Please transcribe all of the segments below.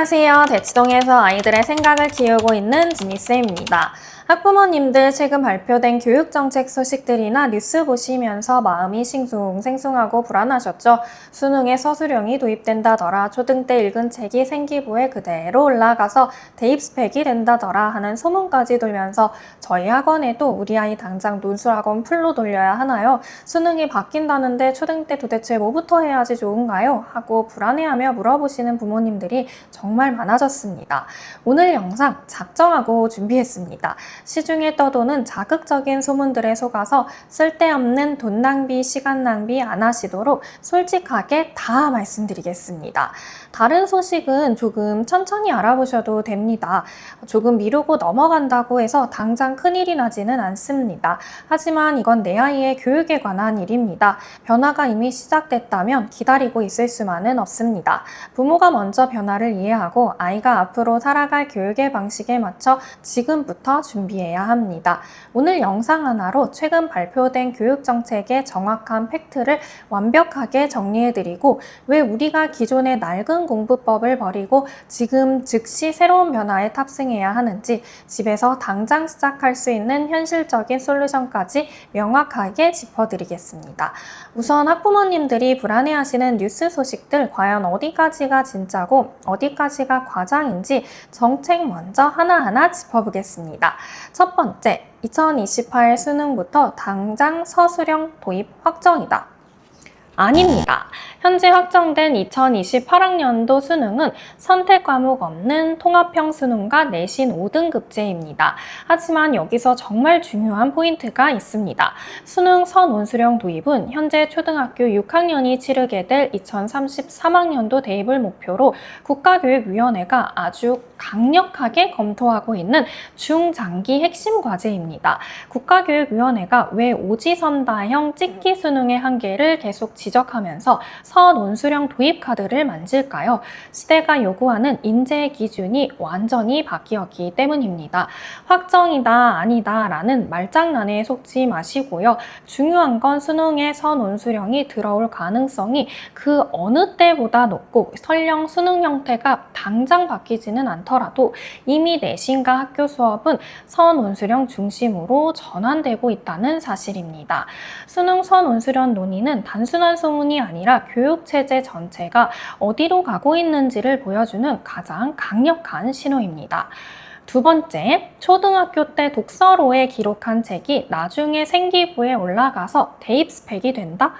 안녕하세요. 대치동에서 아이들의 생각을 키우고 있는 지미쌤입니다. 학부모님들 최근 발표된 교육정책 소식들이나 뉴스 보시면서 마음이 싱숭생숭하고 불안하셨죠? 수능에 서술형이 도입된다더라, 초등 때 읽은 책이 생기부에 그대로 올라가서 대입 스펙이 된다더라 하는 소문까지 돌면서 저희 학원에도 우리 아이 당장 논술학원 풀로 돌려야 하나요? 수능이 바뀐다는데 초등 때 도대체 뭐부터 해야지 좋은가요? 하고 불안해하며 물어보시는 부모님들이 정말 많아졌습니다. 오늘 영상 작정하고 준비했습니다. 시중에 떠도는 자극적인 소문들에 속아서 쓸데없는 돈 낭비, 시간 낭비 안 하시도록 솔직하게 다 말씀드리겠습니다. 다른 소식은 조금 천천히 알아보셔도 됩니다. 조금 미루고 넘어간다고 해서 당장 큰일이 나지는 않습니다. 하지만 이건 내 아이의 교육에 관한 일입니다. 변화가 이미 시작됐다면 기다리고 있을 수만은 없습니다. 부모가 먼저 변화를 이해하고 아이가 앞으로 살아갈 교육의 방식에 맞춰 지금부터 준비해야 합니다. 오늘 영상 하나로 최근 발표된 교육정책의 정확한 팩트를 완벽하게 정리해드리고 왜 우리가 기존의 낡은 공부법을 버리고 지금 즉시 새로운 변화에 탑승해야 하는지 집에서 당장 시작할 수 있는 현실적인 솔루션까지 명확하게 짚어드리겠습니다. 우선 학부모님들이 불안해하시는 뉴스 소식들 과연 어디까지가 진짜고 어디까지가 과장인지 정책 먼저 하나하나 짚어보겠습니다. 첫 번째, 2028 수능부터 당장 서술형 도입 확정이다. 아닙니다. 현재 확정된 2028학년도 수능은 선택 과목 없는 통합형 수능과 내신 5등급제입니다. 하지만 여기서 정말 중요한 포인트가 있습니다. 수능 선온수령 도입은 현재 초등학교 6학년이 치르게 될 2033학년도 대입을 목표로 국가교육위원회가 아주 강력하게 검토하고 있는 중장기 핵심 과제입니다. 국가교육위원회가 왜 오지선다형 찍기 수능의 한계를 계속 지적하면서 선온수령 도입 카드를 만질까요? 시대가 요구하는 인재 기준이 완전히 바뀌었기 때문입니다. 확정이다 아니다 라는 말장난에 속지 마시고요. 중요한 건 수능에 선온수령이 들어올 가능성이 그 어느 때보다 높고 설령 수능 형태가 당장 바뀌지는 않더라도 이미 내신과 학교 수업은 선온수령 중심으로 전환되고 있다는 사실입니다. 수능 선온수령 논의는 단순한 소문이 아니라 교육체제 전체가 어디로 가고 있는지를 보여주는 가장 강력한 신호입니다. 두 번째, 초등학교 때 독서로에 기록한 책이 나중에 생기부에 올라가서 대입 스펙이 된다?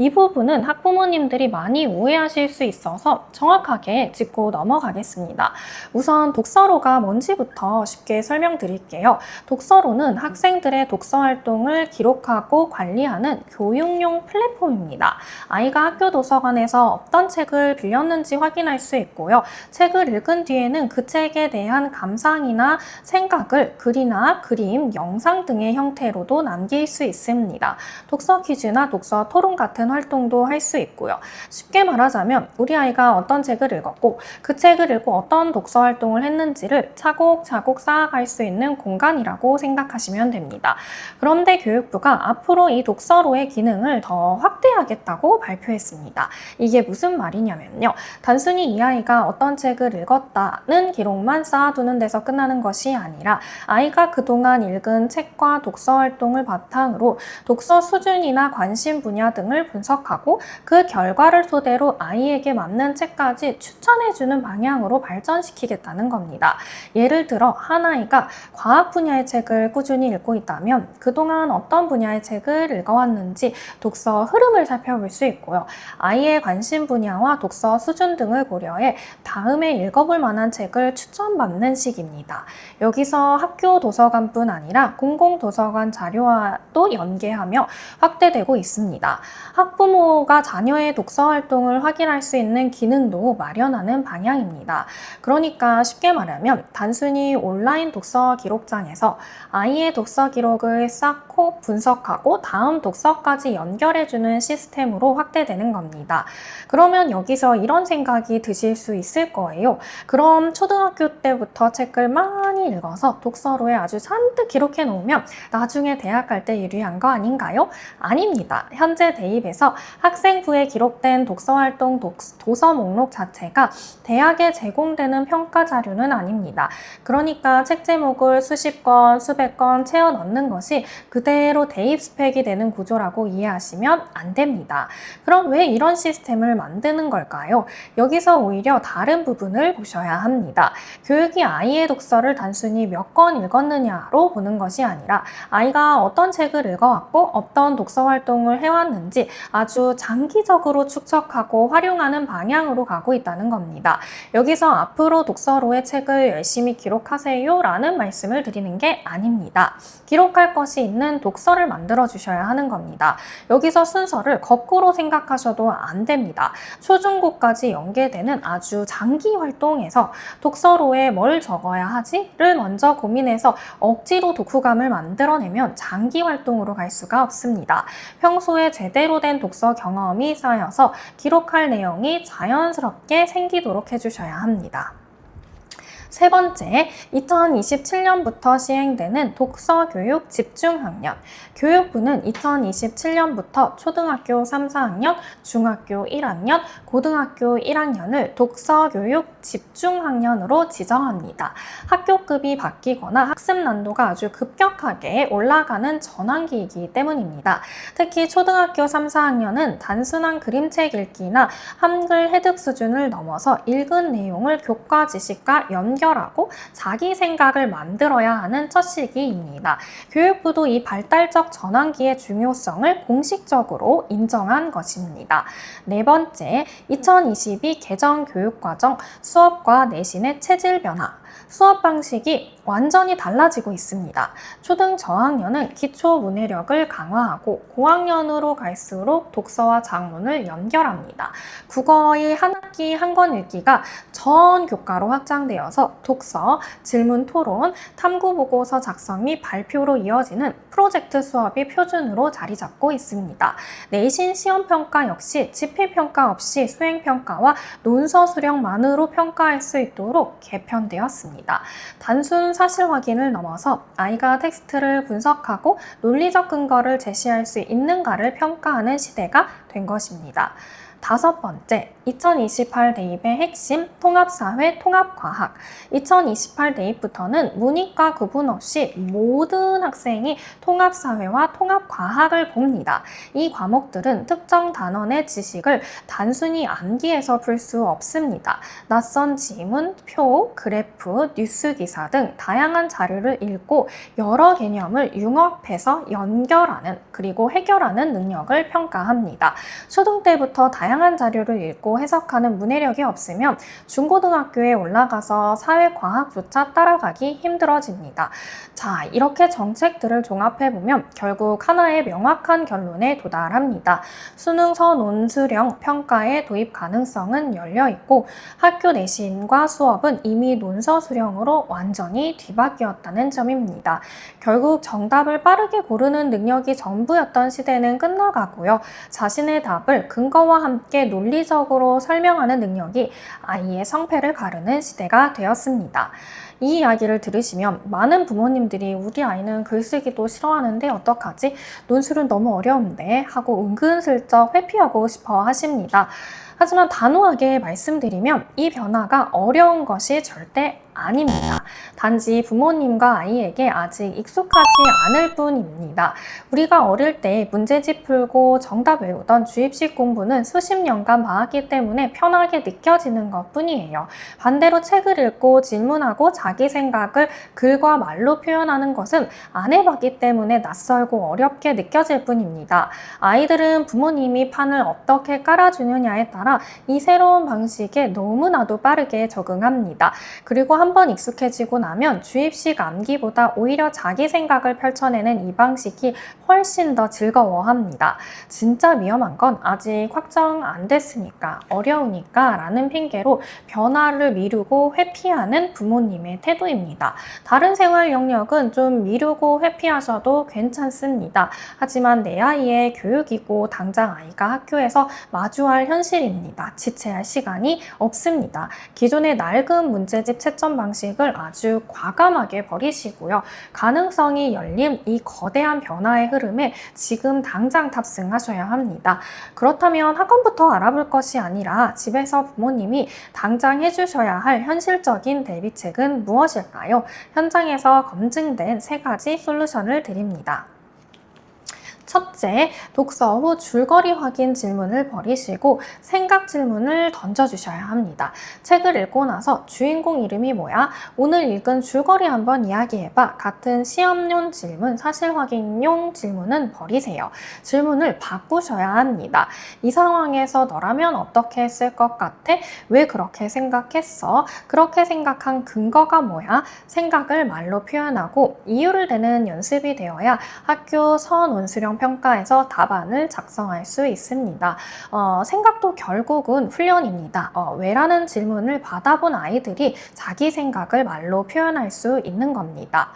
이 부분은 학부모님들이 많이 오해하실 수 있어서 정확하게 짚고 넘어가겠습니다. 우선 독서로가 뭔지부터 쉽게 설명드릴게요. 독서로는 학생들의 독서 활동을 기록하고 관리하는 교육용 플랫폼입니다. 아이가 학교 도서관에서 어떤 책을 빌렸는지 확인할 수 있고요. 책을 읽은 뒤에는 그 책에 대한 감상이나 생각을 글이나 그림, 영상 등의 형태로도 남길 수 있습니다. 독서 퀴즈나 독서 토론 같은 활동도 할 수 있고요. 쉽게 말하자면 우리 아이가 어떤 책을 읽었고 그 책을 읽고 어떤 독서 활동을 했는지를 차곡차곡 쌓아갈 수 있는 공간이라고 생각하시면 됩니다. 그런데 교육부가 앞으로 이 독서로의 기능을 더 확대하겠다고 발표했습니다. 이게 무슨 말이냐면요. 단순히 이 아이가 어떤 책을 읽었다는 기록만 쌓아두는 데서 끝나는 것이 아니라 아이가 그동안 읽은 책과 독서 활동을 바탕으로 독서 수준이나 관심 분야 등을 분석하고 그 결과를 토대로 아이에게 맞는 책까지 추천해주는 방향으로 발전시키겠다는 겁니다. 예를 들어 한 아이가 과학 분야의 책을 꾸준히 읽고 있다면 그동안 어떤 분야의 책을 읽어왔는지 독서 흐름을 살펴볼 수 있고요. 아이의 관심 분야와 독서 수준 등을 고려해 다음에 읽어볼 만한 책을 추천받는 식입니다. 여기서 학교 도서관뿐 아니라 공공도서관 자료와도 연계하며 확대되고 있습니다. 학부모가 자녀의 독서 활동을 확인할 수 있는 기능도 마련하는 방향입니다. 그러니까 쉽게 말하면 단순히 온라인 독서 기록장에서 아이의 독서 기록을 쌓고 분석하고 다음 독서까지 연결해주는 시스템으로 확대되는 겁니다. 그러면 여기서 이런 생각이 드실 수 있을 거예요. 그럼 초등학교 때부터 책을 막 많이 읽어서 독서로에 아주 잔뜩 기록해 놓으면 나중에 대학 갈 때 유리한 거 아닌가요? 아닙니다. 현재 대입에서 학생부에 기록된 독서활동 도서 목록 자체가 대학에 제공되는 평가 자료는 아닙니다. 그러니까 책 제목을 수십 권, 수백 권 채워 넣는 것이 그대로 대입 스펙이 되는 구조라고 이해하시면 안 됩니다. 그럼 왜 이런 시스템을 만드는 걸까요? 여기서 오히려 다른 부분을 보셔야 합니다. 교육이 아이의 독서를 단순히 몇 권 읽었느냐로 보는 것이 아니라 아이가 어떤 책을 읽어왔고 어떤 독서 활동을 해왔는지 아주 장기적으로 축적하고 활용하는 방향으로 가고 있다는 겁니다. 여기서 앞으로 독서로의 책을 열심히 기록하세요 라는 말씀을 드리는 게 아닙니다. 기록할 것이 있는 독서를 만들어 주셔야 하는 겁니다. 여기서 순서를 거꾸로 생각하셔도 안 됩니다. 초중고까지 연계되는 아주 장기 활동에서 독서로에 뭘 적어야 하지를 먼저 고민해서 억지로 독후감을 만들어내면 장기 활동으로 갈 수가 없습니다. 평소에 제대로 된 독서 경험이 쌓여서 기록할 내용이 자연스럽게 생기도록 해주셔야 합니다. 세 번째, 2027년부터 시행되는 독서교육 집중학년. 교육부는 2027년부터 초등학교 3, 4학년, 중학교 1학년, 고등학교 1학년을 독서교육 집중학년으로 지정합니다. 학교급이 바뀌거나 학습 난도가 아주 급격하게 올라가는 전환기이기 때문입니다. 특히 초등학교 3, 4학년은 단순한 그림책 읽기나 한글 해득 수준을 넘어서 읽은 내용을 교과 지식과 연결하고 자기 생각을 만들어야 하는 첫 시기입니다. 교육부도 이 발달적 전환기의 중요성을 공식적으로 인정한 것입니다. 네 번째, 2022 개정 교육과정 수업과 내신의 체질 변화. 수업 방식이 완전히 달라지고 있습니다. 초등 저학년은 기초 문해력을 강화하고 고학년으로 갈수록 독서와 작문을 연결합니다. 국어의 한 학기 한 권 읽기가 전 교과로 확장되어서 독서, 질문 토론, 탐구 보고서 작성 및 발표로 이어지는 프로젝트 수업이 표준으로 자리 잡고 있습니다. 내신 시험 평가 역시 집필 평가 없이 수행 평가와 논서 수령만으로 평가할 수 있도록 개편되었습니다. 단순 사실 확인을 넘어서 아이가 텍스트를 분석하고 논리적 근거를 제시할 수 있는가를 평가하는 시대가 된 것입니다. 다섯 번째, 2028 대입의 핵심 통합사회, 통합과학. 2028 대입부터는 문이과 구분 없이 모든 학생이 통합사회와 통합과학을 봅니다. 이 과목들은 특정 단원의 지식을 단순히 암기해서 풀 수 없습니다. 낯선 지문, 표, 그래프, 뉴스 기사 등 다양한 자료를 읽고 여러 개념을 융합해서 연결하는 그리고 해결하는 능력을 평가합니다. 초등 때부터 다양한 자료를 읽고 해석하는 문해력이 없으면 중고등학교에 올라가서 사회과학조차 따라가기 힘들어집니다. 자, 이렇게 정책들을 종합해보면 결국 하나의 명확한 결론에 도달합니다. 수능서 논술형 평가의 도입 가능성은 열려있고 학교 내신과 수업은 이미 논서 수령으로 완전히 뒤바뀌었다는 점입니다. 결국 정답을 빠르게 고르는 능력이 전부였던 시대는 끝나가고요. 자신의 답을 근거와 함께 논리적으로 설명하는 능력이 아이의 성패를 가르는 시대가 되었습니다. 이 이야기를 들으시면 많은 부모님들이 우리 아이는 글쓰기도 싫어하는데 어떡하지? 논술은 너무 어려운데 하고 은근슬쩍 회피하고 싶어 하십니다. 하지만 단호하게 말씀드리면 이 변화가 어려운 것이 절대 아닙니다. 단지 부모님과 아이에게 아직 익숙하지 않을 뿐입니다. 우리가 어릴 때 문제집 풀고 정답 외우던 주입식 공부는 수십 년간 봐왔기 때문에 편하게 느껴지는 것 뿐이에요. 반대로 책을 읽고 질문하고 자기 생각을 글과 말로 표현하는 것은 안 해봤기 때문에 낯설고 어렵게 느껴질 뿐입니다. 아이들은 부모님이 판을 어떻게 깔아주느냐에 따라 이 새로운 방식에 너무나도 빠르게 적응합니다. 그리고 한번 익숙해지고 나면 주입식 암기보다 오히려 자기 생각을 펼쳐내는 이 방식이 훨씬 더 즐거워합니다. 진짜 위험한 건 아직 확정 안 됐으니까, 어려우니까 라는 핑계로 변화를 미루고 회피하는 부모님의 태도입니다. 다른 생활 영역은 좀 미루고 회피하셔도 괜찮습니다. 하지만 내 아이의 교육이고 당장 아이가 학교에서 마주할 현실입니다. 문제입니다. 지체할 시간이 없습니다. 기존의 낡은 문제집 채점 방식을 아주 과감하게 버리시고요. 가능성이 열린 이 거대한 변화의 흐름에 지금 당장 탑승하셔야 합니다. 그렇다면 학원부터 알아볼 것이 아니라 집에서 부모님이 당장 해주셔야 할 현실적인 대비책은 무엇일까요? 현장에서 검증된 3가지 솔루션을 드립니다. 첫째, 독서 후 줄거리 확인 질문을 버리시고 생각 질문을 던져주셔야 합니다. 책을 읽고 나서 주인공 이름이 뭐야? 오늘 읽은 줄거리 한번 이야기해봐. 같은 시험용 질문, 사실 확인용 질문은 버리세요. 질문을 바꾸셔야 합니다. 이 상황에서 너라면 어떻게 했을 것 같아? 왜 그렇게 생각했어? 그렇게 생각한 근거가 뭐야? 생각을 말로 표현하고 이유를 대는 연습이 되어야 학교 선원수령 평가에서 답안을 작성할 수 있습니다. 생각도 결국은 훈련입니다. 왜라는 질문을 받아본 아이들이 자기 생각을 말로 표현할 수 있는 겁니다.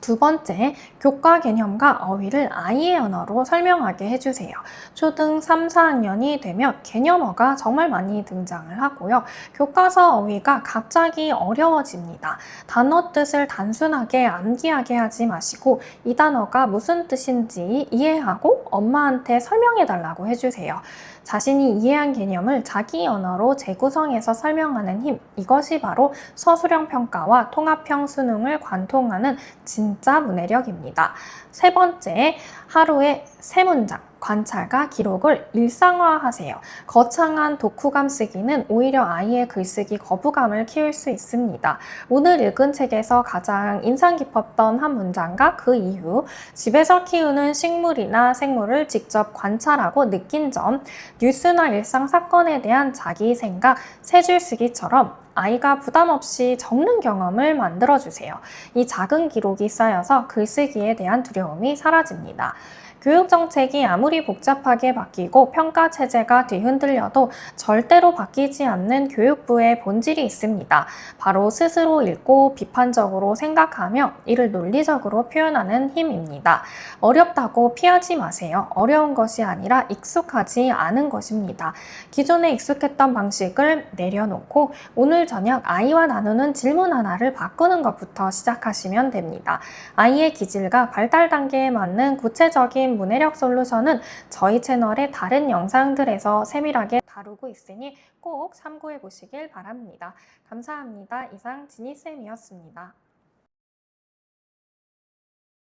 두 번째, 교과 개념과 어휘를 아이의 언어로 설명하게 해주세요. 초등 3, 4학년이 되면 개념어가 정말 많이 등장을 하고요. 교과서 어휘가 갑자기 어려워집니다. 단어 뜻을 단순하게 암기하게 하지 마시고 이 단어가 무슨 뜻인지 이해하고 엄마한테 설명해 달라고 해주세요. 자신이 이해한 개념을 자기 언어로 재구성해서 설명하는 힘, 이것이 바로 서술형 평가와 통합형 수능을 관통하는 진짜 문해력입니다. 세 번째, 하루에 3문장. 관찰과 기록을 일상화하세요. 거창한 독후감 쓰기는 오히려 아이의 글쓰기 거부감을 키울 수 있습니다. 오늘 읽은 책에서 가장 인상 깊었던 한 문장과 그 이유, 집에서 키우는 식물이나 생물을 직접 관찰하고 느낀 점, 뉴스나 일상 사건에 대한 자기 생각, 3줄 쓰기처럼 아이가 부담 없이 적는 경험을 만들어주세요. 이 작은 기록이 쌓여서 글쓰기에 대한 두려움이 사라집니다. 교육정책이 아무리 복잡하게 바뀌고 평가 체제가 뒤흔들려도 절대로 바뀌지 않는 교육부의 본질이 있습니다. 바로 스스로 읽고 비판적으로 생각하며 이를 논리적으로 표현하는 힘입니다. 어렵다고 피하지 마세요. 어려운 것이 아니라 익숙하지 않은 것입니다. 기존에 익숙했던 방식을 내려놓고 오늘 저녁 아이와 나누는 질문 하나를 바꾸는 것부터 시작하시면 됩니다. 아이의 기질과 발달 단계에 맞는 구체적인 문해력 솔루션은 저희 채널의 다른 영상들에서 세밀하게 다루고 있으니 꼭 참고해 보시길 바랍니다. 감사합니다. 이상 지니쌤이었습니다.